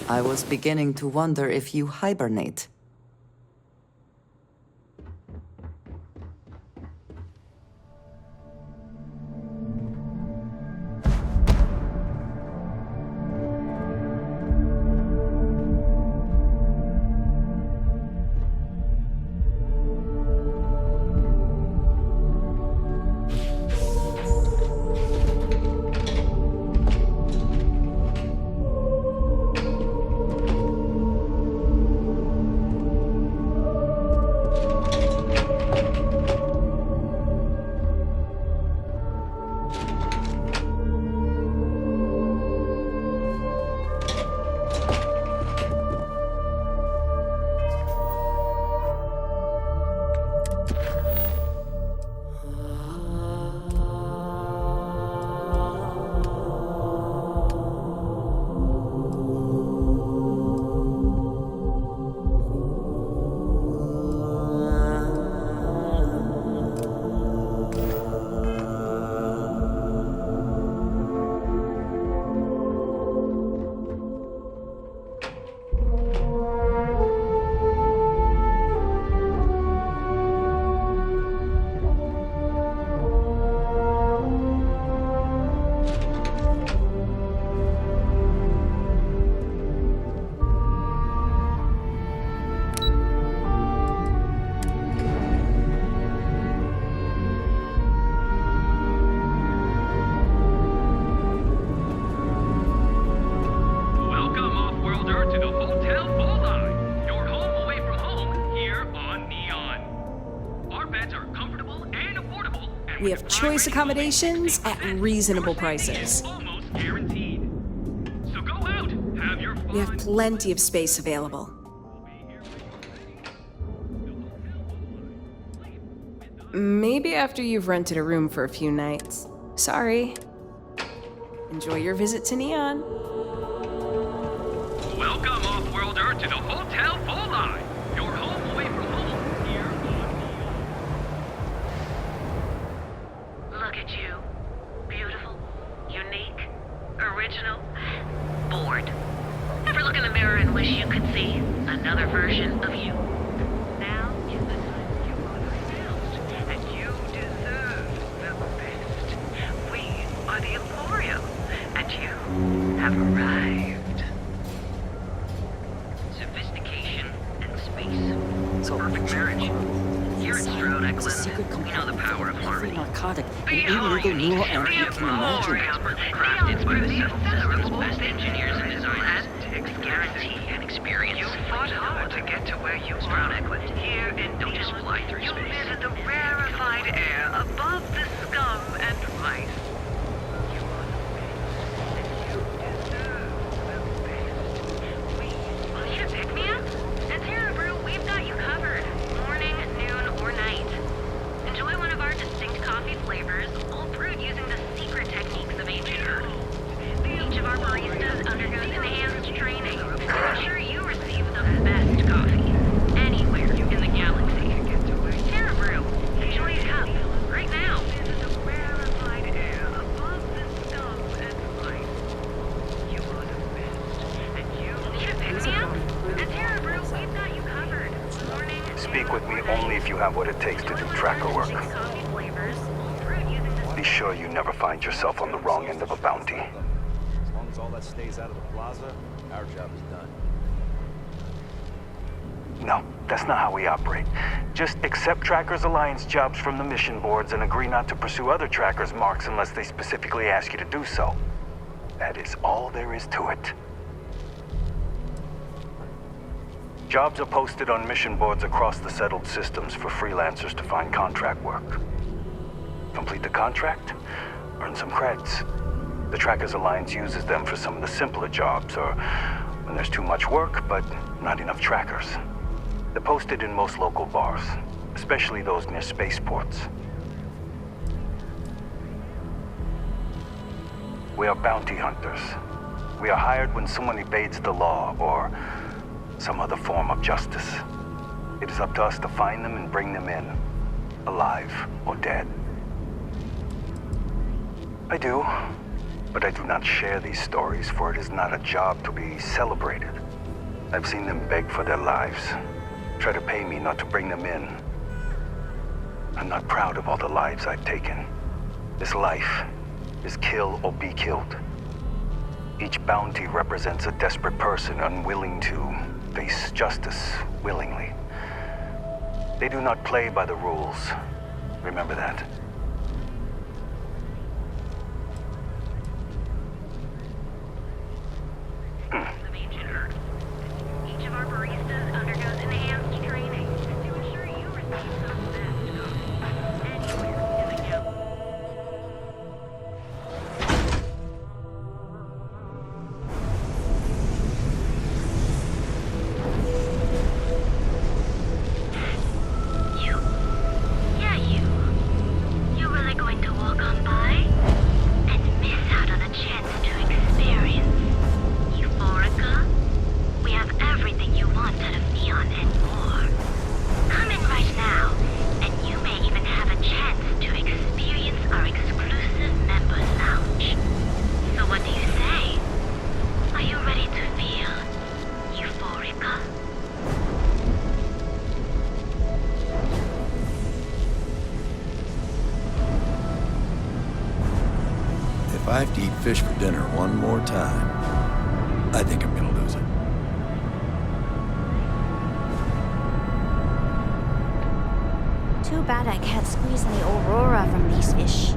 I was beginning to wonder if you hibernate. We have choice accommodations at reasonable prices. Almost guaranteed. So go out, have your fun. We have plenty of space available. Maybe after you've rented a room for a few nights. Sorry. Enjoy your visit to Neon. Welcome, Off-Worlder, to the Hotel Volii. Your home away from home here on Neon. Look at you. Beautiful, unique, original, bored. Ever look in the mirror and wish you could see another version of you? Now is the time you are announced, and you deserve the best. We are the Emporium, and you have arrived. Sophistication and space. So Perfect marriage. Here at Stroud It's a secret Eklund, we know the power of every harmony. narcotic, Behold, illegal unique, neuroantidote you can imagine. crafted by the Federal's best engineers and designers. Guarantee and experience. You fought hard to get to where you are. Eklund. Here in don't just fly through space. You live in the rarefied air above the scum and vice. You are the best, and you deserve the best. We need a pick-me-up? At Terra Brew, we've got you covered. Morning, noon, or night. Enjoy one of our distinct coffee flavors, all brewed using the secret techniques of ancient Earth. Each of our baristas undergoes enhanced training to ensure you receive the best coffee anywhere in the galaxy. Terra Brew, enjoy a cup right now. The rarefied air above the scum and light. You are the best, and you need a pick-me-up? At Terra Brew, we've got you covered. Morning, Speak with me only if you have what it takes to do tracker work. Be sure you never find yourself on the wrong end of a bounty. As long as all that stays out of the plaza, our job is done. No, that's not how we operate. Just accept Trackers Alliance jobs from the mission boards and agree not to pursue other Trackers marks unless they specifically ask you to do so. That is all there is to it. Jobs are posted on mission boards across the settled systems for freelancers to find contract work. Complete the contract, earn some creds. The Trackers Alliance uses them for some of the simpler jobs, or when there's too much work, but not enough trackers. They're posted in most local bars, especially those near spaceports. We are bounty hunters. We are hired when someone evades the law, or some other form of justice. It is up to us to find them and bring them in, alive or dead. I do, But I do not share these stories, for it is not a job to be celebrated. I've seen them beg for their lives, try to pay me not to bring them in. I'm not proud of all the lives I've taken. This life is kill or be killed. Each bounty represents a desperate person unwilling to face justice willingly. They do not play by the rules. Remember that. Each of our baristas undergoes enhanced training to ensure you receive the best coffee anywhere in the galaxy. You really going to walk on by and miss out on a chance to experience Euphorica? We have everything you want out of Neon and more. Come in right now, and you may even have a chance to experience our exclusive members lounge. So what do you say? Are you ready to feel Euphorica? If I have to eat fish for dinner one more time, I think I'm gonna lose it. Too bad I can't squeeze any Aurora from these fish.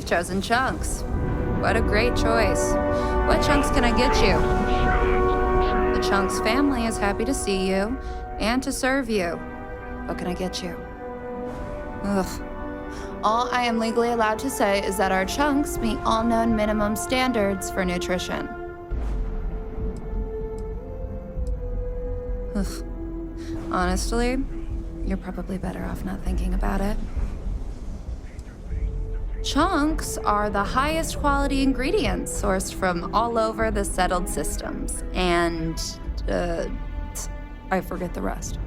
You've chosen Chunks. What a great choice. What Chunks can I get you? The Chunks family is happy to see you and to serve you. What can I get you? Ugh. All I am legally allowed to say is that our Chunks meet all known minimum standards for nutrition. Ugh. Honestly, you're probably better off not thinking about it. Chunks are the highest quality ingredients sourced from all over the settled systems, and, I forget the rest.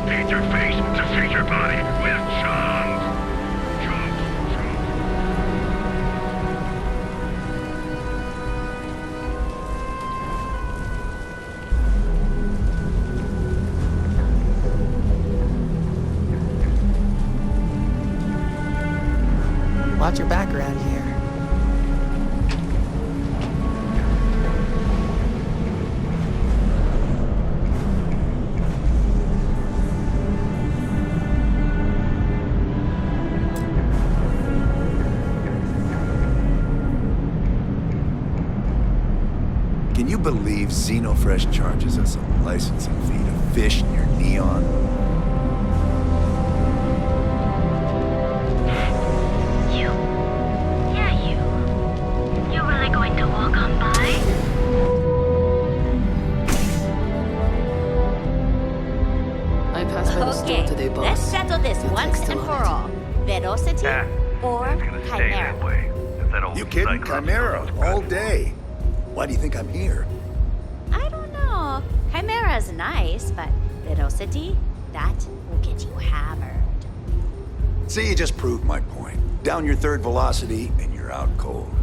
Paint your face to fit your body with chunks. Watch your back around here. Can you believe Xenofresh charges us a licensing fee to fish near Neon? You? Yeah, you. You really going to walk on by? I passed by the store today, boss. Let's settle this That once takes and too for long. all. Velocity or Chimera? You kidding? Chimera, all day. Why do you think I'm here? I don't know. Chimera's nice, but Velocity, that will get you hammered. See, you just proved my point. Down your third velocity, and you're out cold.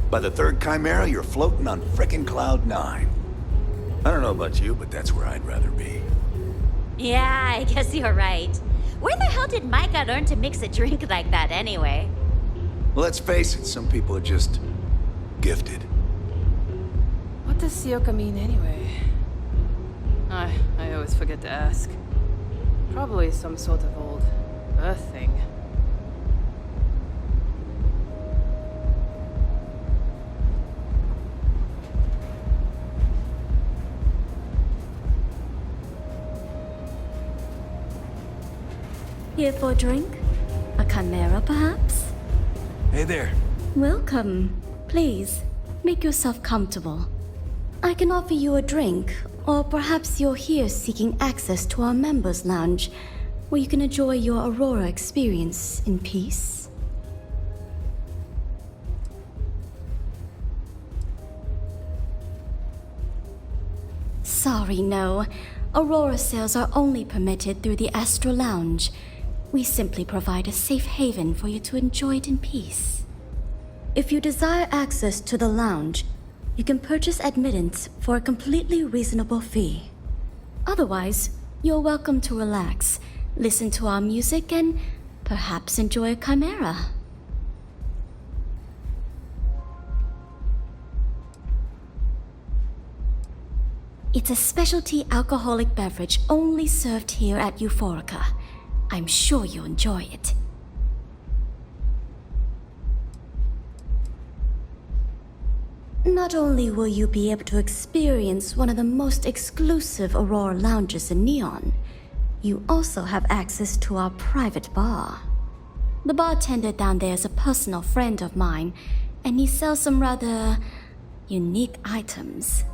By the third Chimera, you're floating on frickin' Cloud 9. I don't know about you, but that's where I'd rather be. Yeah, I guess you're right. Where the hell did Micah learn to mix a drink like that anyway? Well, let's face it, some people are just gifted. What does Sioka mean anyway? I always forget to ask. Probably some sort of old Earth thing. Here for a drink? A chimera, perhaps? Hey there. Welcome. Please, make yourself comfortable. I can offer you a drink, or perhaps you're here seeking access to our members' lounge, where you can enjoy your Aurora experience in peace. Sorry, no. Aurora sales are only permitted through the Astral Lounge. We simply provide a safe haven for you to enjoy it in peace. If you desire access to the lounge, you can purchase admittance for a completely reasonable fee. Otherwise, you're welcome to relax, listen to our music, and perhaps enjoy a chimera. It's a specialty alcoholic beverage only served here at Euphorica. I'm sure you'll enjoy it. Not only will you be able to experience one of the most exclusive Aurora lounges in Neon, you also have access to our private bar. The bartender down there is a personal friend of mine, and he sells some rather unique items.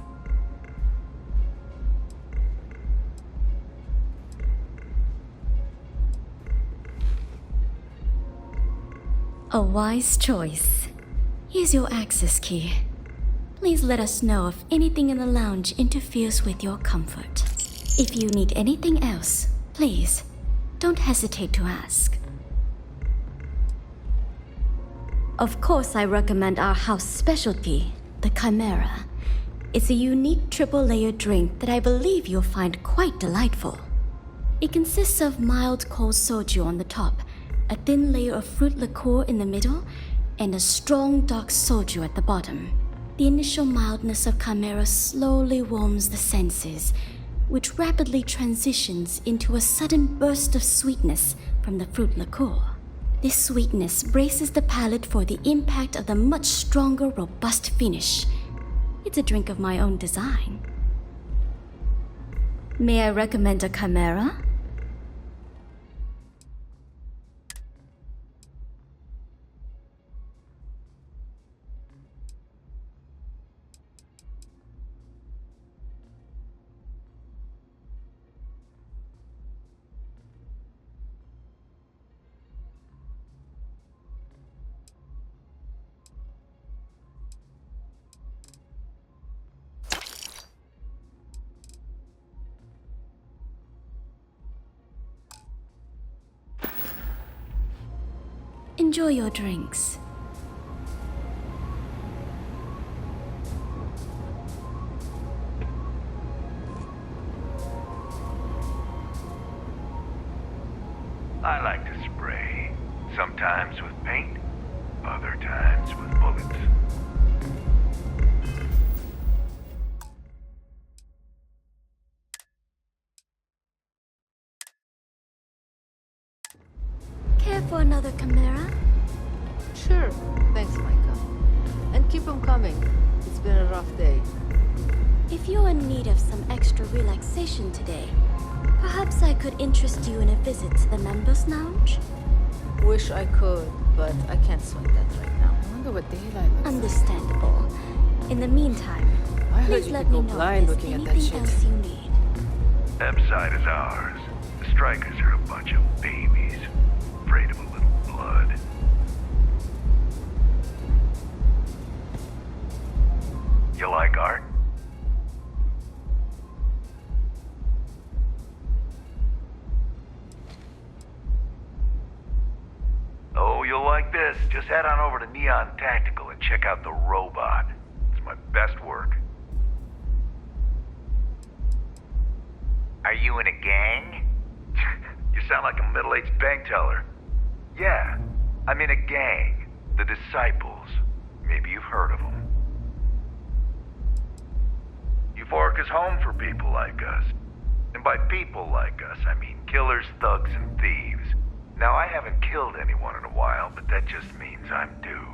A wise choice. Here's your access key. Please let us know if anything in the lounge interferes with your comfort. If you need anything else, please, don't hesitate to ask. Of course, I recommend our house specialty, the Chimera. It's a unique triple-layered drink that I believe you'll find quite delightful. It consists of mild cold soju on the top, a thin layer of fruit liqueur in the middle, and a strong dark soju at the bottom. The initial mildness of Chimera slowly warms the senses, which rapidly transitions into a sudden burst of sweetness from the fruit liqueur. This sweetness braces the palate for the impact of the much stronger, robust finish. It's a drink of my own design. May I recommend a Chimera? Enjoy your drinks. I like to spray. Sometimes with paint, other times with bullets. Care for another Chimera? Sure. Thanks, Micah. And keep them coming. It's been a rough day. If you're in need of some extra relaxation today, perhaps I could interest you in a visit to the Members Lounge? Wish I could, but I can't swing that right now. I wonder what daylight looks Understandable. In the meantime, I heard please you let could me go know blind if there's looking at that anything shit. else you need. Epside is ours. The strikers are a bunch of babies, afraid of a little blood. You like art? Oh, you'll like this. Just head on over to Neon Tactical and check out the robot. It's my best work. Are you in a gang? You sound like a middle-aged bank teller. Yeah, I'm in a gang. The Disciples. Maybe you've heard of them. Euphoric is home for people like us. And by people like us, I mean killers, thugs, and thieves. Now, I haven't killed anyone in a while, but that just means I'm due.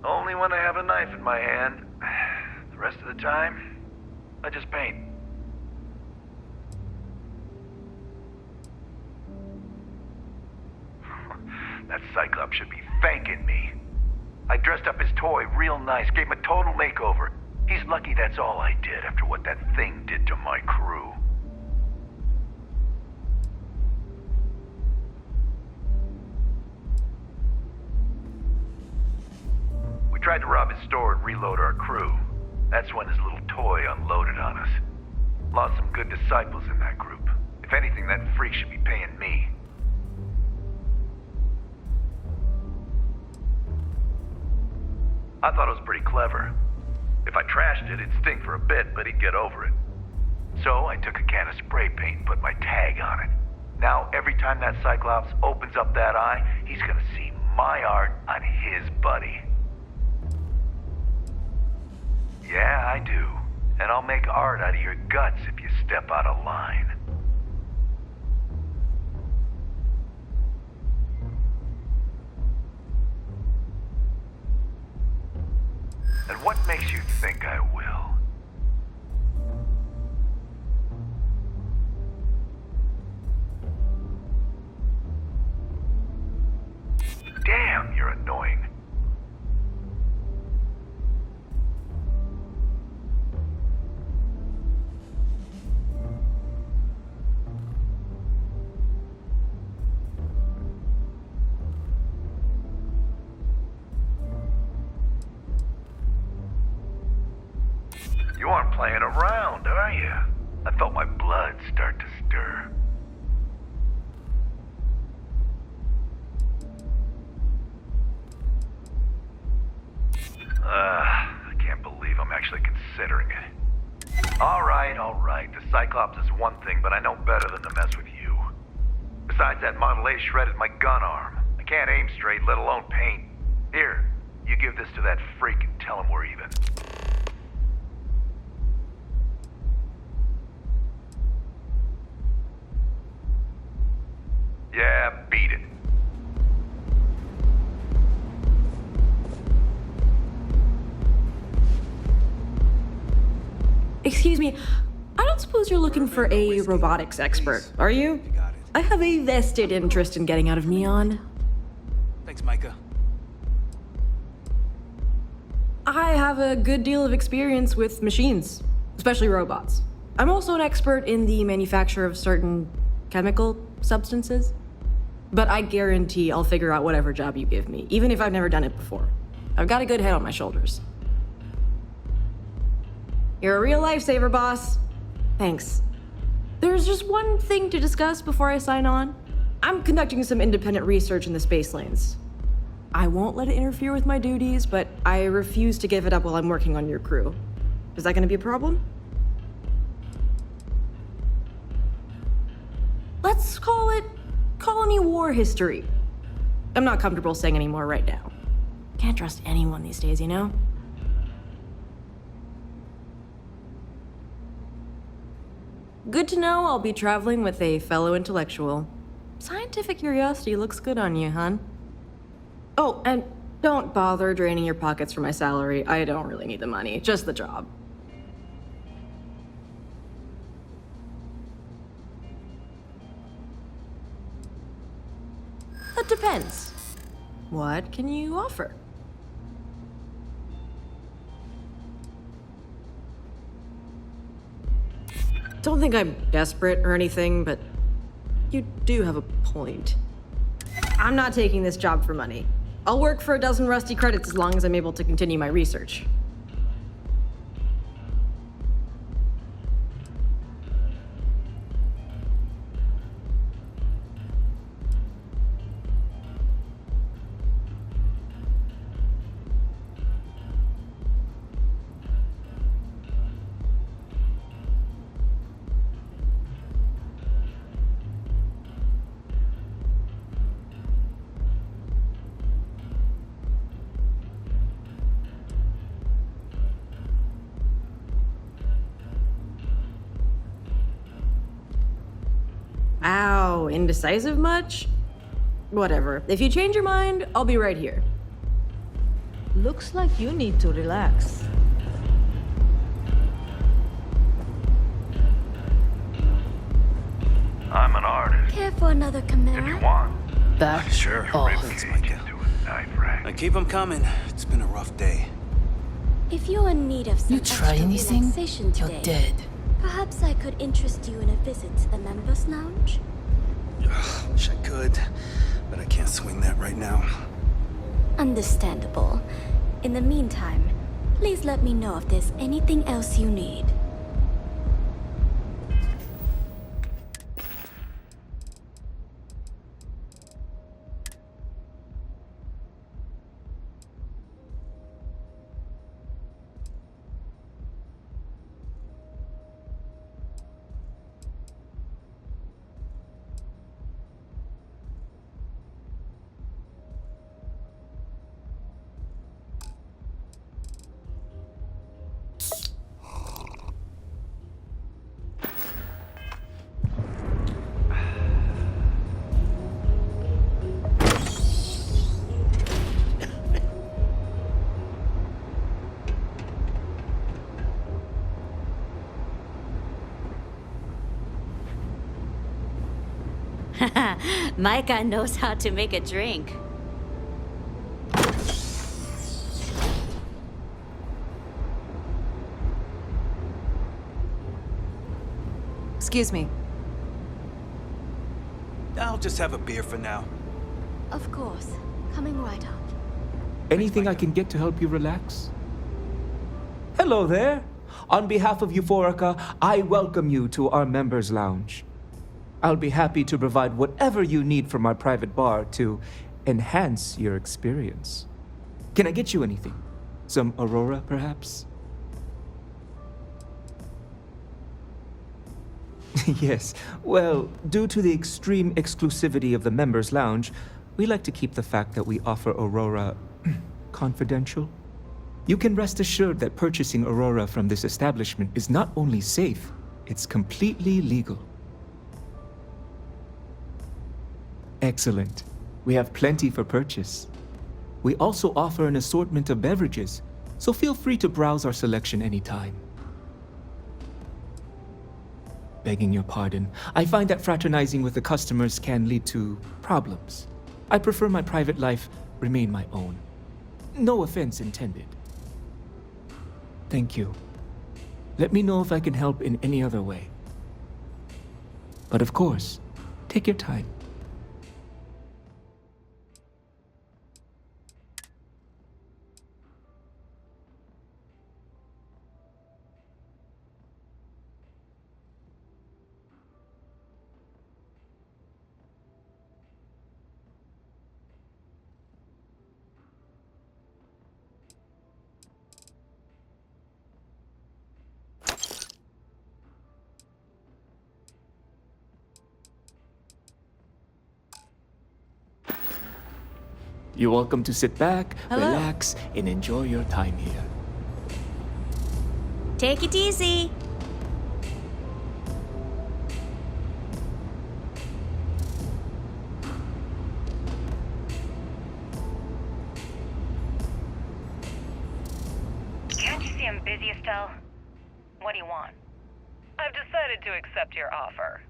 Only when I have a knife in my hand. The rest of the time, I just paint. That Cyclops should be thanking me. I dressed up his toy real nice, gave him a total makeover. He's lucky that's all I did after what that thing did to my crew. We tried to rob his store and reload our crew. That's when his little toy unloaded on us. Lost some good disciples in that group. If anything, that freak should be paying me. I thought it was pretty clever. If I trashed it, it'd stink for a bit, but he'd get over it. So I took a can of spray paint and put my tag on it. Now, every time that Cyclops opens up that eye, he's gonna see my art on his buddy. Yeah, I do. And I'll make art out of your guts if you step out of line. And what makes you think I will? Damn, you're annoying. You aren't playing around, are you? I felt my blood start to stir. I can't believe I'm actually considering it. All right. The Cyclops is one thing, but I know better than to mess with you. Besides, that Model A shredded my gun arm. I can't aim straight, let alone paint. Here, You give this to that freak and tell him we're even. Yeah, beat it. Excuse me, I don't suppose you're looking for a robotics expert, are you? I have a vested interest in getting out of Neon. Thanks, Micah. I have a good deal of experience with machines, especially robots. I'm also an expert in the manufacture of certain chemical substances. But I guarantee I'll figure out whatever job you give me, even if I've never done it before. I've got a good head on my shoulders. You're a real lifesaver, boss. Thanks. There's just one thing to discuss before I sign on. I'm conducting some independent research in the space lanes. I won't let it interfere with my duties, but I refuse to give it up while I'm working on your crew. Is that gonna be a problem? Let's call it colony war history. I'm not comfortable saying any more right now. Can't trust anyone these days, you know? Good to know I'll be traveling with a fellow intellectual. Scientific curiosity looks good on you, hon. Oh, and don't bother draining your pockets for my salary. I don't really need the money, just the job. That depends. What can you offer? Don't think I'm desperate or anything, but you do have a point. I'm not taking this job for money. I'll work for a dozen rusty credits as long as I'm able to continue my research. Ow, indecisive much? Whatever. If you change your mind, I'll be right here. Looks like you need to relax. I'm an artist. Care for another Chimera? If you want. Back? Sure. Oh, thanks, Micah. Into a knife rack. Now keep them coming. It's been a rough day. If you're in need of some You try extra anything, relaxation you're today, dead. perhaps I could interest you in a visit to the members' lounge? Wish I could, but I can't swing that right now. Understandable. In the meantime, please let me know if there's anything else you need. Micah knows how to make a drink. Excuse me. I'll just have a beer for now. Of course. Coming right up. Anything I can get to help you relax? Hello there. On behalf of Euphorica, I welcome you to our members' lounge. I'll be happy to provide whatever you need from our private bar to enhance your experience. Can I get you anything? Some Aurora, perhaps? Yes. Well, due to the extreme exclusivity of the members' lounge, we like to keep the fact that we offer Aurora confidential. You can rest assured that purchasing Aurora from this establishment is not only safe, it's completely legal. Excellent. We have plenty for purchase. We also offer an assortment of beverages, so feel free to browse our selection anytime. Begging your pardon, I find that fraternizing with the customers can lead to problems. I prefer my private life remain my own. No offense intended. Thank you. Let me know if I can help in any other way. But of course, take your time. You're welcome to sit back, Hello. relax, and enjoy your time here. Take it easy. Can't you see I'm busy, Estelle? What do you want? I've decided to accept your offer.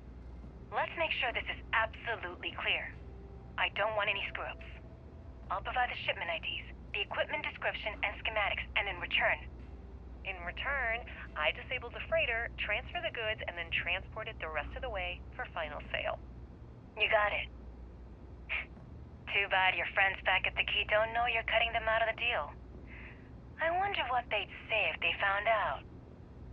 Let's make sure this is absolutely clear. I don't want any screw-ups. I'll provide the shipment IDs, the equipment description, and schematics, and in return, I disable the freighter, transfer the goods, and then transport it the rest of the way for final sale. You got it. Too bad your friends back at the Key don't know you're cutting them out of the deal. I wonder what they'd say if they found out.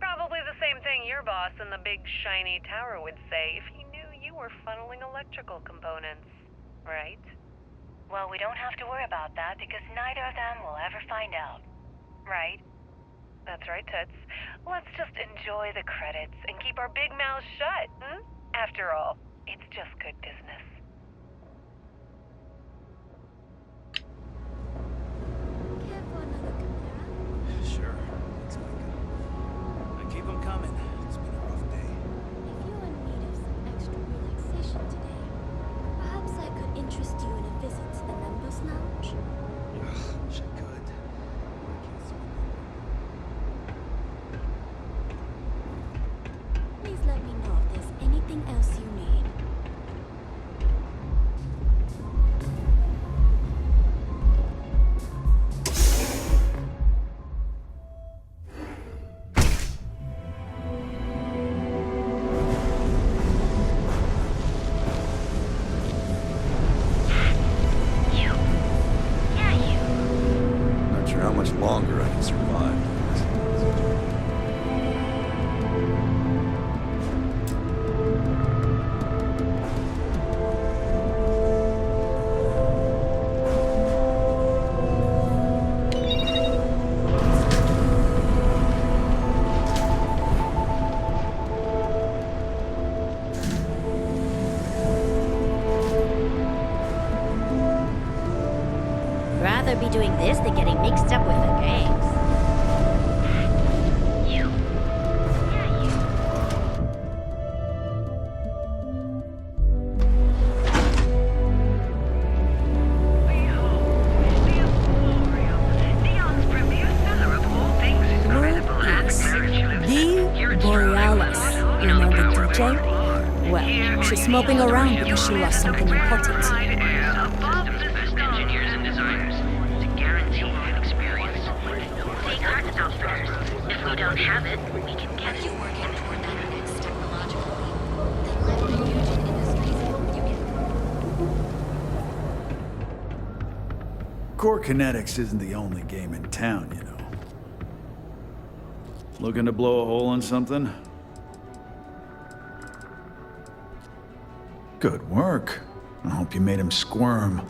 Probably the same thing your boss in the big shiny tower would say if he knew you were funneling electrical components, right? Well, we don't have to worry about that because neither of them will ever find out. Right? That's right, Toots. Let's just enjoy the credits and keep our big mouths shut, hmm? After all, it's just good business. Sure. Thanks, Micah. Keep them coming. It's been a rough day. If you're in need of some extra relaxation today, perhaps I could interest you in a visit to the Members Lounge. Wish I could. I can't swing Please let me know if there's anything else you need. Not sure how much longer I can survive. Rather be doing this than getting mixed up with the gangs. The Borealis. You know the DJ? Well, she's moping around because she lost something important. Engineers and designers to guarantee an experience. Take heart, outfitters. If we don't have it, we can get it. Working toward that next technological Core Kinetics isn't the only game in town, you know. Looking to blow a hole in something? Good work. I hope you made him squirm.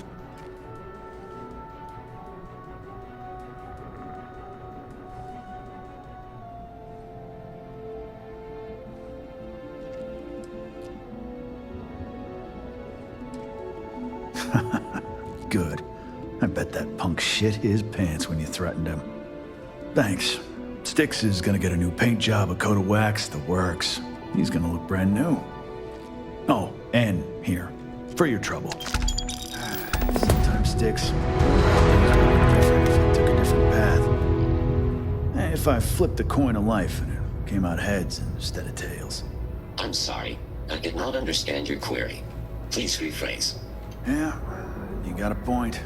Good. I bet that punk shit his pants when you threatened him. Thanks. Styx is gonna get a new paint job, a coat of wax, the works. He's gonna look brand new. Oh, and here, for your trouble. Sometimes Styx took a different path. If I flipped the coin of life and it came out heads instead of tails. I'm sorry. I did not understand your query. Please rephrase. Yeah, you got a point.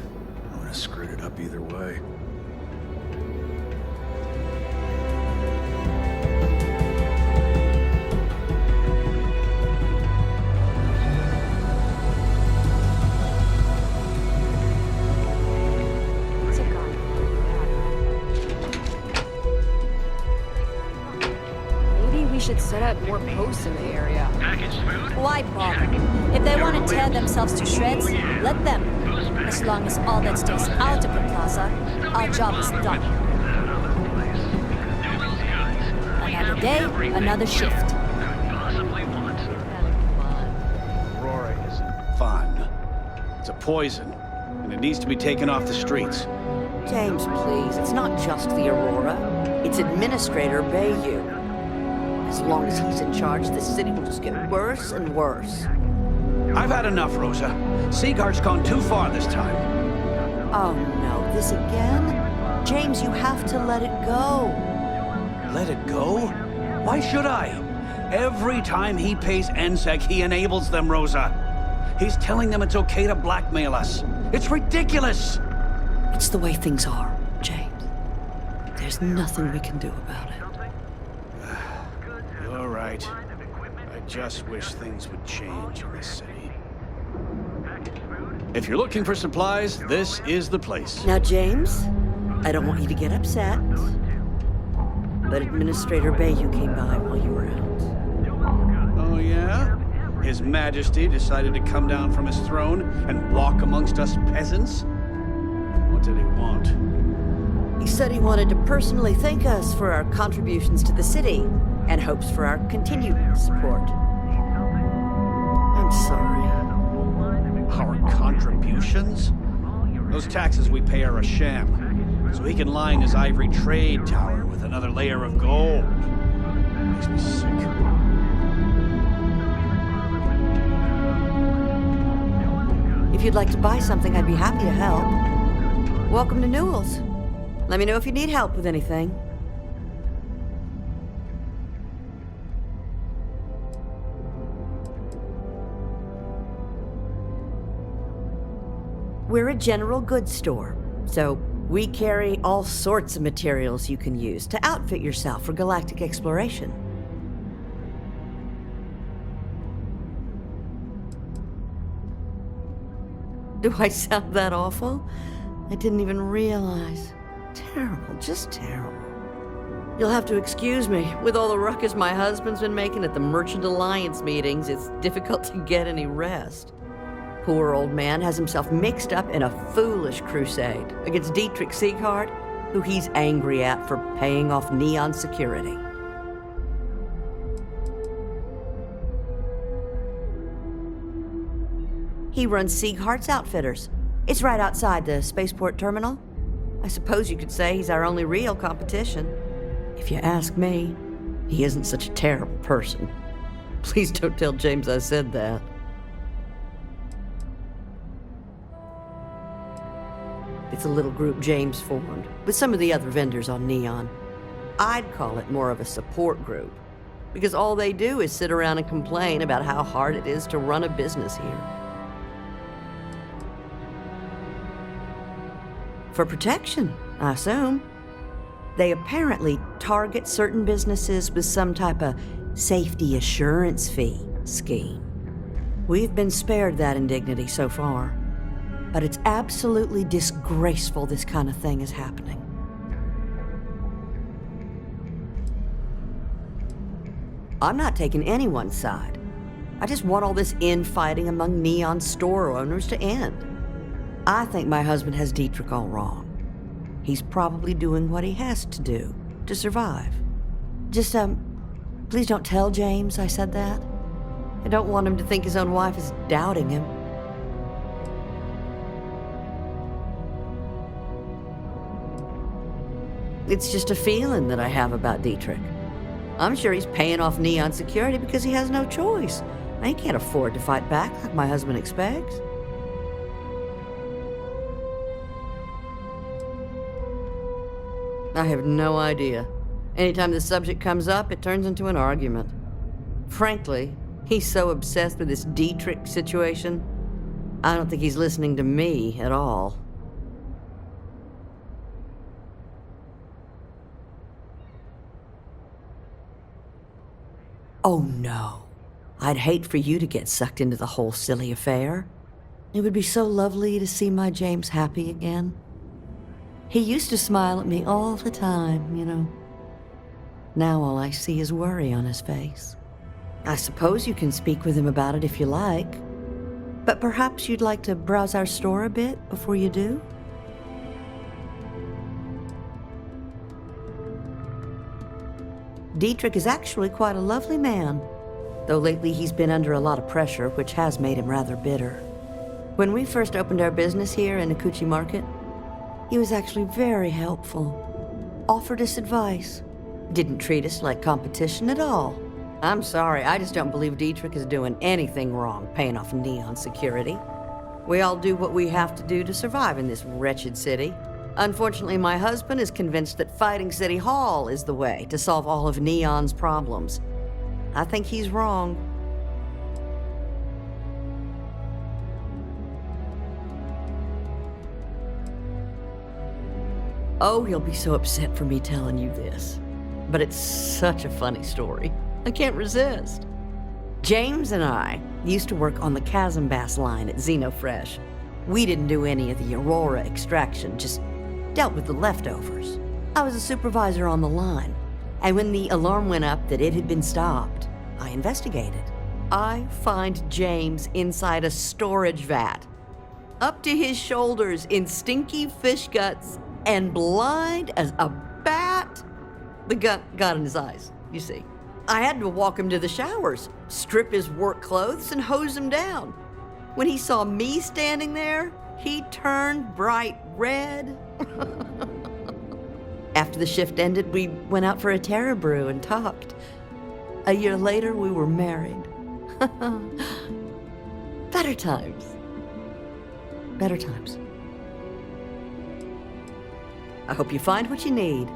I would have screwed it up either way. Should set up more posts in the area. Why bother? If they want to tear themselves to shreds, let them. As long as all that stays out of the plaza, our job is done. Another day, another shift. Aurora isn't fun. It's a poison, and it needs to be taken off the streets. James, please. It's not just the Aurora. It's Administrator Bayou. As long as he's in charge, this city will just get worse and worse. I've had enough, Rosa. Seagard's gone too far this time. Oh no, this again? James, you have to let it go. Let it go? Why should I? Every time he pays NSEC, he enables them, Rosa. He's telling them it's okay to blackmail us. It's ridiculous! It's the way things are, James. There's nothing we can do about it. You're right. I just wish things would change in this city. If you're looking for supplies, this is the place. Now, James, I don't want you to get upset, but Administrator Bayou came by while you were out. Oh, yeah? His Majesty decided to come down from his throne and walk amongst us peasants? What did he want? He said he wanted to personally thank us for our contributions to the city and hopes for our continued support. I'm sorry. Our contributions? Those taxes we pay are a sham, so he can line his ivory trade tower with another layer of gold. Makes me sick. If you'd like to buy something, I'd be happy to help. Welcome to Newell's. Let me know if you need help with anything. We're a general goods store, so we carry all sorts of materials you can use to outfit yourself for galactic exploration. Do I sound that awful? I didn't even realize. Terrible, just terrible. You'll have to excuse me. With all the ruckus my husband's been making at the Merchant Alliance meetings, it's difficult to get any rest. Poor old man has himself mixed up in a foolish crusade against Dietrich Sieghardt, who he's angry at for paying off Neon security. He runs Sieghardt's Outfitters. It's right outside the spaceport terminal. I suppose you could say he's our only real competition. If you ask me, he isn't such a terrible person. Please don't tell James I said that. It's a little group James formed with some of the other vendors on Neon. I'd call it more of a support group, because all they do is sit around and complain about how hard it is to run a business here. For protection, I assume. They apparently target certain businesses with some type of safety assurance fee scheme. We've been spared that indignity so far, but it's absolutely disgraceful this kind of thing is happening. I'm not taking anyone's side. I just want all this infighting among Neon store owners to end. I think my husband has Dietrich all wrong. He's probably doing what he has to do to survive. Just, please don't tell James I said that. I don't want him to think his own wife is doubting him. It's just a feeling that I have about Dietrich. I'm sure he's paying off Neon security because he has no choice. He can't afford to fight back like my husband expects. I have no idea. Anytime the subject comes up, it turns into an argument. Frankly, he's so obsessed with this Dietrich situation, I don't think he's listening to me at all. Oh no. I'd hate for you to get sucked into the whole silly affair. It would be so lovely to see my James happy again. He used to smile at me all the time, you know. Now all I see is worry on his face. I suppose you can speak with him about it if you like. But perhaps you'd like to browse our store a bit before you do? Dietrich is actually quite a lovely man, though lately he's been under a lot of pressure, which has made him rather bitter. When we first opened our business here in Akuchi Market, he was actually very helpful. Offered us advice. Didn't treat us like competition at all. I'm sorry, I just don't believe Dietrich is doing anything wrong paying off Neon security. We all do what we have to do to survive in this wretched city. Unfortunately, my husband is convinced that fighting City Hall is the way to solve all of Neon's problems. I think he's wrong. Oh, he'll be so upset for me telling you this. But it's such a funny story. I can't resist. James and I used to work on the Chasm Bass line at Xenofresh. We didn't do any of the Aurora extraction, just dealt with the leftovers. I was a supervisor on the line, and when the alarm went up that it had been stopped, I investigated. I find James inside a storage vat, up to his shoulders in stinky fish guts and blind as a bat. The gut got in his eyes, you see. I had to walk him to the showers, strip his work clothes, and hose him down. When he saw me standing there, he turned bright red. After the shift ended, we went out for a Terra Brew and talked. A year later, we were married. Better times. Better times. I hope you find what you need.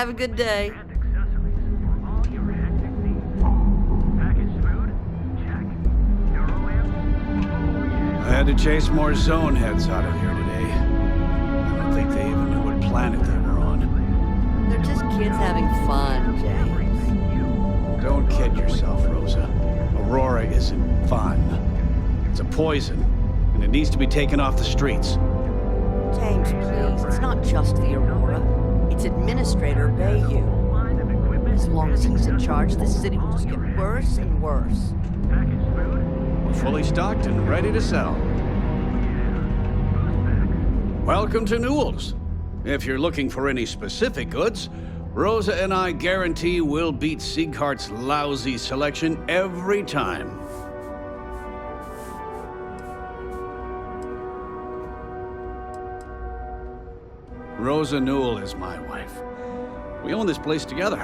Have a good day. I had to chase more zone heads out of here today. I don't think they even knew what planet they were on. They're just kids having fun, James. Don't kid yourself, Rosa. Aurora isn't fun. It's a poison, and it needs to be taken off the streets. James, please. It's not just the Aurora. It's Administrator Bayou. As long as he's in charge, this city will just get worse and worse. We're fully stocked and ready to sell. Welcome to Newell's. If you're looking for any specific goods, Rosa and I guarantee we'll beat Sieghart's lousy selection every time. Rosa Newell is my wife. We own this place together.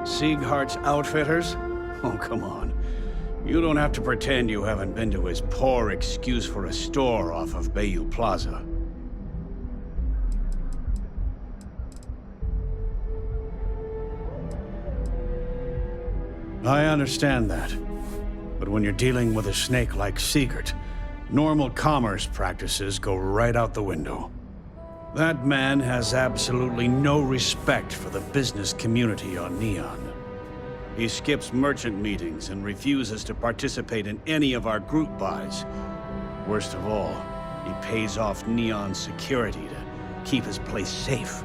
Sieghart's Outfitters? Oh, come on. You don't have to pretend you haven't been to his poor excuse for a store off of Bayou Plaza. I understand that. But when you're dealing with a snake like Siegert, normal commerce practices go right out the window. That man has absolutely no respect for the business community on Neon. He skips merchant meetings and refuses to participate in any of our group buys. Worst of all, he pays off Neon security to keep his place safe.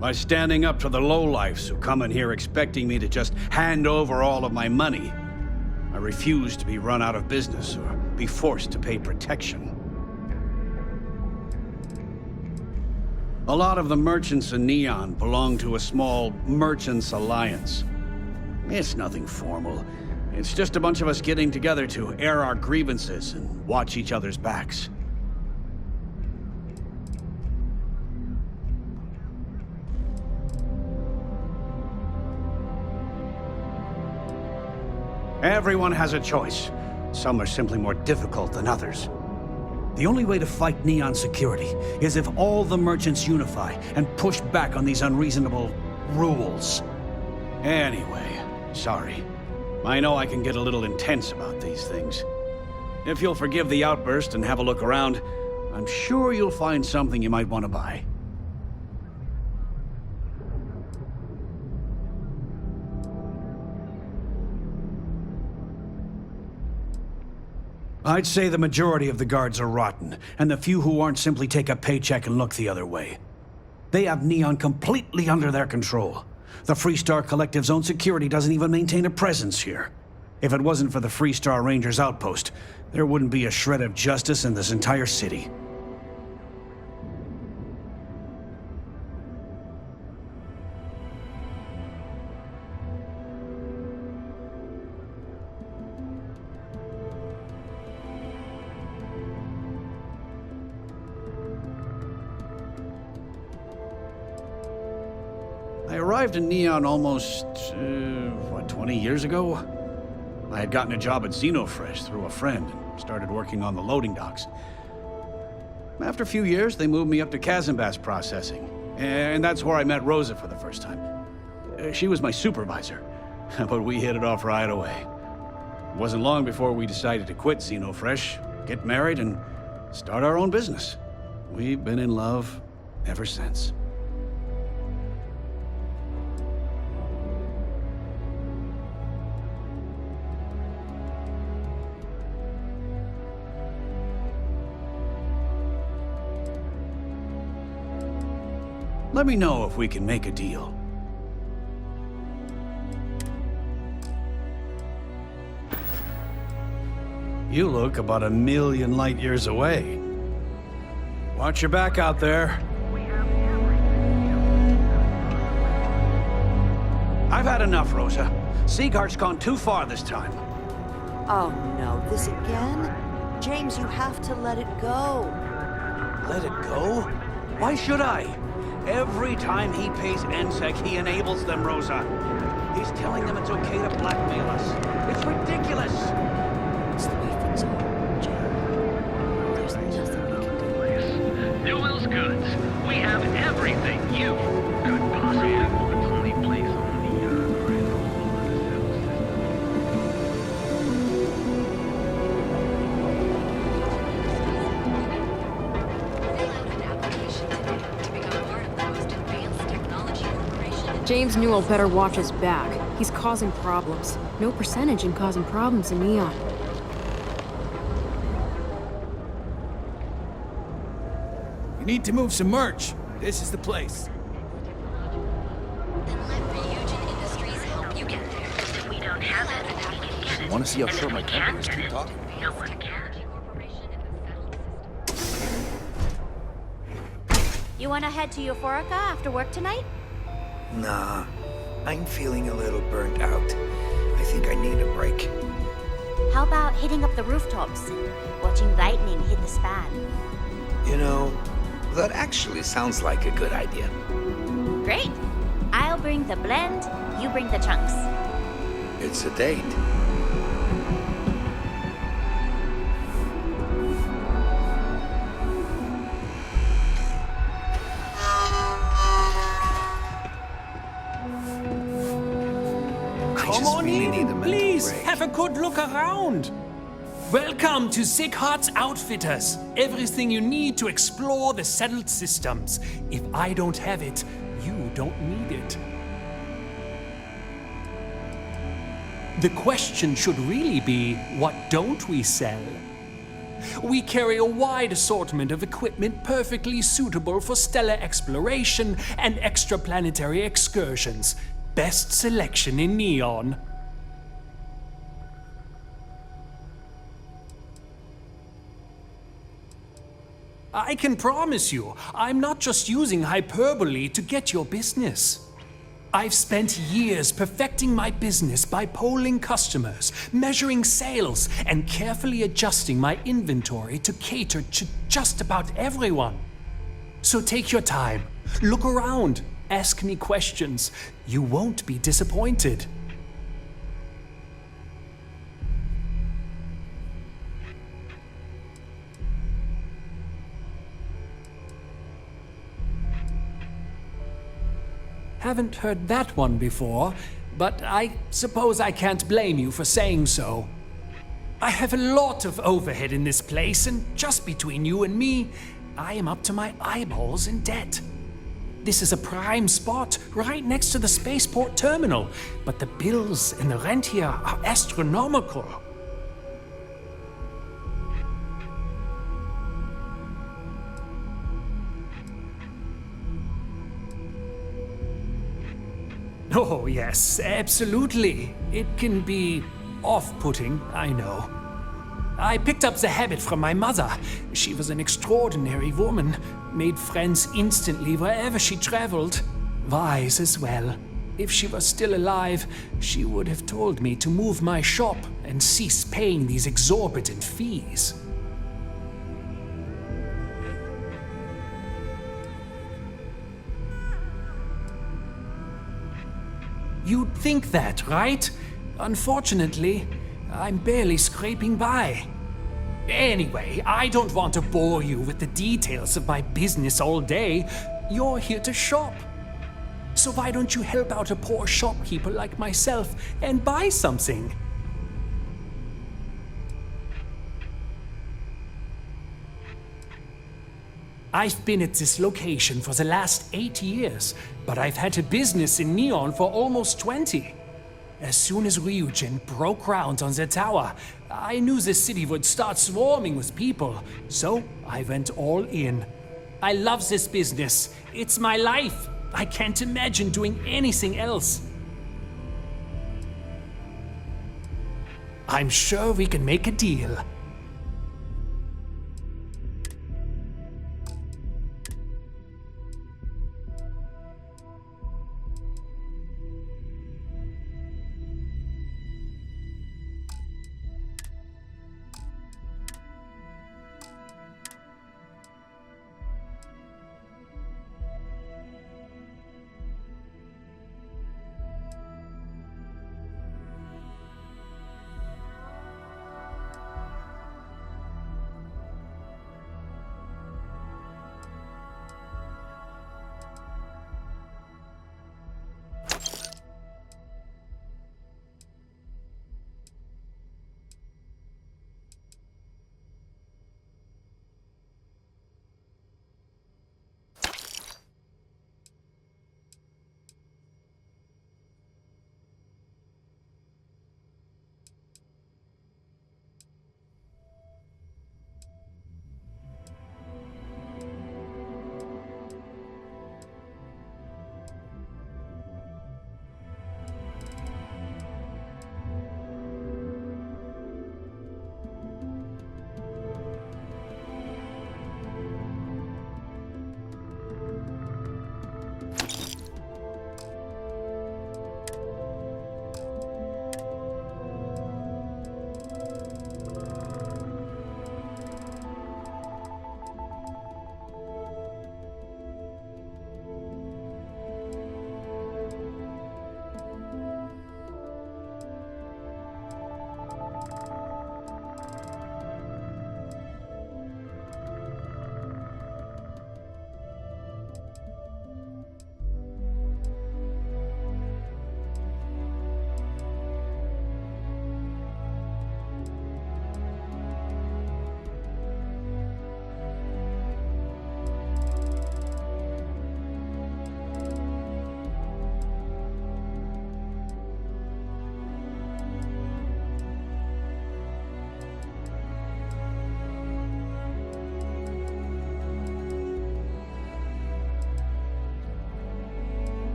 By standing up to the lowlifes who come in here expecting me to just hand over all of my money, I refuse to be run out of business or be forced to pay protection. A lot of the merchants in Neon belong to a small merchants alliance. It's nothing formal. It's just a bunch of us getting together to air our grievances and watch each other's backs. Everyone has a choice. Some are simply more difficult than others. The only way to fight Neon security is if all the merchants unify and push back on these unreasonable rules. Anyway, sorry. I know I can get a little intense about these things. If you'll forgive the outburst and have a look around, I'm sure you'll find something you might want to buy. I'd say the majority of the guards are rotten, and the few who aren't simply take a paycheck and look the other way. They have Neon completely under their control. The Freestar Collective's own security doesn't even maintain a presence here. If it wasn't for the Freestar Rangers outpost, there wouldn't be a shred of justice in this entire city. I arrived in Neon almost, 20 years ago? I had gotten a job at Xenofresh through a friend and started working on the loading docks. After a few years, they moved me up to Kazanbas processing, and that's where I met Rosa for the first time. She was my supervisor, but we hit it off right away. It wasn't long before we decided to quit Xenofresh, get married, and start our own business. We've been in love ever since. Let me know if we can make a deal. You look about 1,000,000 light years away. Watch your back out there. I've had enough, Rosa. Sieghart's gone too far this time. Oh no, this again? James, you have to let it go. Let it go? Why should I? Every time he pays NSEC, he enables them, Rosa. He's telling them it's okay to blackmail us. It's ridiculous. goods. We have everything you could possibly want. Only place on the grid of all of the cell systems. James Newell better watch his back. He's causing problems. No percentage in causing problems in Neon. You need to move some merch. This is the place. We don't have it. Want to see how sure my temper is? Keep talking. No one can. You wanna head to Euphorica after work tonight? Nah, I'm feeling a little burnt out. I think I need a break. How about hitting up the rooftops and watching lightning hit the span? You know, that actually sounds like a good idea. Great. I'll bring the blend, you bring the chunks. It's a date. Come on in, please, have a good look around. Welcome to Sick Hearts Outfitters. Everything you need to explore the settled systems. If I don't have it, you don't need it. The question should really be, what don't we sell? We carry a wide assortment of equipment perfectly suitable for stellar exploration and extraplanetary excursions. Best selection in Neon. I can promise you, I'm not just using hyperbole to get your business. I've spent years perfecting my business by polling customers, measuring sales, and carefully adjusting my inventory to cater to just about everyone. So take your time, look around, ask me questions. You won't be disappointed. Haven't heard that one before, but I suppose I can't blame you for saying so. I have a lot of overhead in this place, and just between you and me, I am up to my eyeballs in debt. This is a prime spot, right next to the spaceport terminal, but the bills and the rent here are astronomical. Oh, yes, absolutely. It can be off-putting, I know. I picked up the habit from my mother. She was an extraordinary woman, made friends instantly wherever she traveled. Wise as well. If she was still alive, she would have told me to move my shop and cease paying these exorbitant fees. You'd think that, right? Unfortunately, I'm barely scraping by. Anyway, I don't want to bore you with the details of my business all day. You're here to shop. So why don't you help out a poor shopkeeper like myself and buy something? I've been at this location for the last 8 years, but I've had a business in Neon for almost 20. As soon as Ryujin broke ground on the tower, I knew the city would start swarming with people, so I went all in. I love this business. It's my life. I can't imagine doing anything else. I'm sure we can make a deal.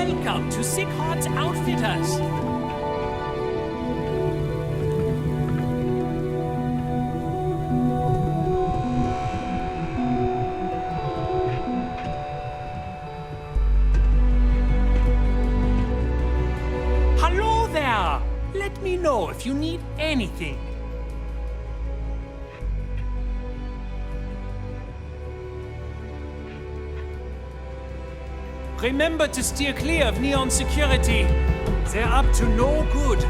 Welcome to Sick Hearts Outfitters. Hello there. Let me know if you need anything. Remember to steer clear of Neon Security. They're up to no good.